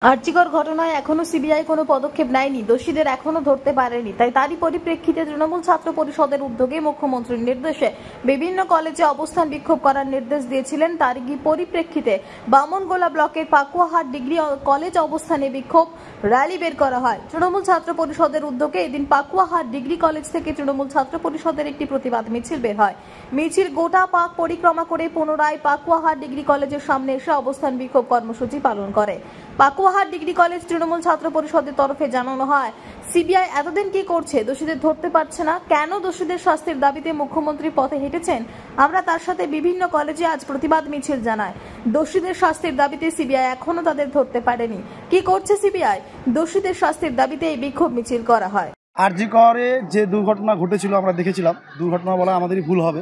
আর্চিকর ঘটনায় এখনো সিবিআই কোনো পদক্ষেপ নেয়নি, দোষীদের এখনো ধরতে পারেনি। তাই তারই পরিপ্রেক্ষিতে তৃণমূল ছাত্র পরিষদের উদ্যোগে মুখ্যমন্ত্রীর নির্দেশে বিভিন্ন কলেজে অবস্থান বিক্ষোভ করার নির্দেশ দিয়েছিলেন। তারই পরিপ্রেক্ষিতে বামনগোলা ব্লকের পাকুয়াহাট ডিগ্রি কলেজ অবস্থানে বিক্ষোভ র্যালি বের করা হয়। তৃণমূল ছাত্র পরিষদের উদ্যোগে এদিন পাকুয়াহাট ডিগ্রি কলেজ থেকে তৃণমূল ছাত্র পরিষদের একটি প্রতিবাদ মিছিল বের হয়। মিছিল গোটা পাক পরিক্রমা করে পুনরায় পাকুয়াহাট ডিগ্রি কলেজের সামনে এসে অবস্থান বিক্ষোভ কর্মসূচি পালন করে। পাকুয়াহাট ডিগ্রি কলেজ তৃণমূল ছাত্র পরিষদের তরফে জানানো হয়, সিবিআই এতদিন কি করছে, দোষীদের ধরতে পারছে না কেন? দোষীদের শাস্তির দাবিতে মুখ্যমন্ত্রী পথে হেঁটেছেন। আমরা তার সাথে বিভিন্ন কলেজে আজ প্রতিবাদ মিছিল জানাই। দোষীদের শাস্তির দাবিতে সিবিআই এখনো তাদের ধরতে পারেনি। কি করছে সিবিআই? দোষীদের শাস্তির দাবিতে এই বিক্ষোভ মিছিল করা হয়। আরজিকরে যে দুর্ঘটনা ঘটেছিল আমরা দেখেছিলাম, দুর্ঘটনা বলা আমাদেরই ভুল হবে,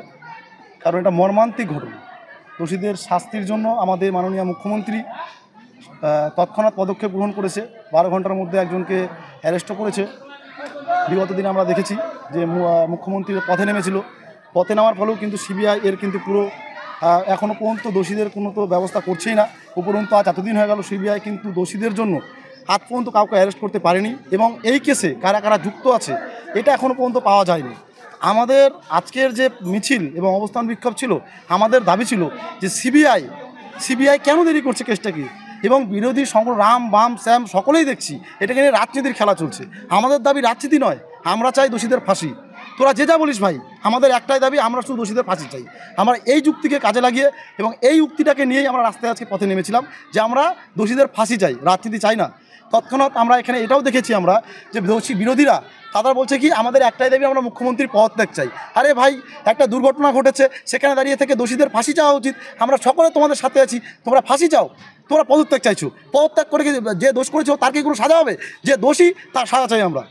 কারণ এটা মর্মান্তিক ঘটনা। দোষীদের শাস্তির জন্য আমাদের মাননীয় মুখ্যমন্ত্রী তৎক্ষণাৎ পদক্ষেপ গ্রহণ করেছে। 12 ঘন্টার মধ্যে একজনকে অ্যারেস্টও করেছে। বিগত দিনে আমরা দেখেছি যে মুখ্যমন্ত্রী পথে নেমেছিল, পথে নামার ফলেও কিন্তু সিবিআই এর কিন্তু পুরো এখনও পর্যন্ত দোষীদের কোনো তো ব্যবস্থা করছেই না। উপরন্তু আজ এতদিন হয়ে গেল সিবিআই কিন্তু দোষীদের জন্য আজ পর্যন্ত কাউকে অ্যারেস্ট করতে পারেনি, এবং এই কেসে কারা কারা যুক্ত আছে এটা এখনও পর্যন্ত পাওয়া যায়নি। আমাদের আজকের যে মিছিল এবং অবস্থান বিক্ষোভ ছিল, আমাদের দাবি ছিল যে সিবিআই কেন দেরি করছে কেসটাকে, এবং বিরোধী রাম বাম শ্যাম সকলেই দেখছি এটাকে নিয়ে রাজনীতির খেলা চলছে। আমাদের দাবি রাজনীতি নয়, আমরা চাই দোষীদের ফাঁসি। তোরা যে যা বলিস ভাই, আমাদের একটাই দাবি, আমরা শুধু দোষীদের ফাঁসি চাই। আমরা এই যুক্তিকে কাজে লাগিয়ে এবং এই উক্তিটাকে নিয়েই আমরা রাস্তায় আজকে পথে নেমেছিলাম যে আমরা দোষীদের ফাঁসি চাই, রাজনীতি চাই না। তৎক্ষণাৎ আমরা এখানে এটাও দেখেছি আমরা যে বিরোধীরা তারা বলছে কি আমাদের একটাই দাবি, আমরা মুখ্যমন্ত্রীর পদত্যাগ চাই। আরে ভাই, একটা দুর্ঘটনা ঘটেছে, সেখানে দাঁড়িয়ে থেকে দোষীদের ফাঁসি চাওয়া উচিত। আমরা সকলে তোমাদের সাথে আছি, তোমরা ফাঁসি চাও, তোমরা পদত্যাগ চাইছো। পদত্যাগ করে যে দোষ করেছো তার কি কোনো সাজা হবে? যে দোষী তার সাজা চাই আমরা।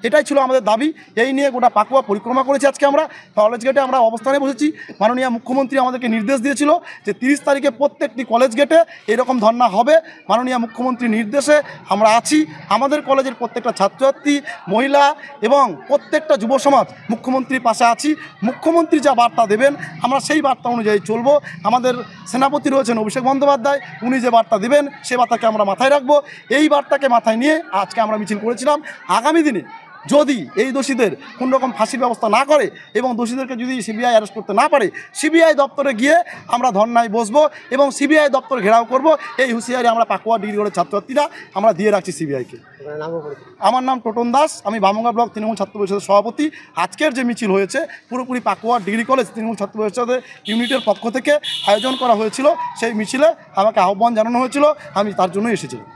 এটাই ছিল আমাদের দাবি। এই নিয়ে গোটা পাকুয়া পরিক্রমা করেছি। আজকে আমরা কলেজ গেটে আমরা অবস্থানে বসেছি। মাননীয় মুখ্যমন্ত্রী আমাদেরকে নির্দেশ দিয়েছিল যে 30 তারিখে প্রত্যেকটি কলেজ গেটে এরকম ধর্না হবে। মাননীয় মুখ্যমন্ত্রীর নির্দেশে আমরা আছি। আমাদের কলেজের প্রত্যেকটা ছাত্রছাত্রী, মহিলা এবং প্রত্যেকটা যুব সমাজ মুখ্যমন্ত্রীর পাশে আছি। মুখ্যমন্ত্রী যা বার্তা দেবেন আমরা সেই বার্তা অনুযায়ী চলব। আমাদের সেনাপতি রয়েছেন অভিষেক বন্দ্যোপাধ্যায়, উনি যে বার্তা দেবেন সে বার্তাকে আমরা মাথায় রাখবো। এই বার্তাকে মাথায় নিয়ে আজকে আমরা মিছিল করেছিলাম। আগামী দিনে যদি এই দোষীদের কোন রকম ফাঁসির ব্যবস্থা না করে এবং দোষীদেরকে যদি সিবিআই অ্যারেস্ট করতে না পারে, সিবিআই দপ্তরে গিয়ে আমরা ধর্নায় বসবো এবং সিবিআই দপ্তর ঘেরাও করব। এই হুঁশিয়ারি আমরা পাকুয়া ডিগ্রি কলেজের ছাত্রছাত্রীরা আমরা দিয়ে রাখছি সিবিআইকে। আমার নাম টোটন দাস, আমি বামনগোলা ব্লক তৃণমূল ছাত্র পরিষদের সভাপতি। আজকের যে মিছিল হয়েছে পুরোপুরি পাকুয়া ডিগ্রি কলেজ তৃণমূল ছাত্র পরিষদের ইউনিটের পক্ষ থেকে আয়োজন করা হয়েছিল। সেই মিছিলে আমাকে আহ্বান জানানো হয়েছিল, আমি তার জন্যই এসেছিলাম।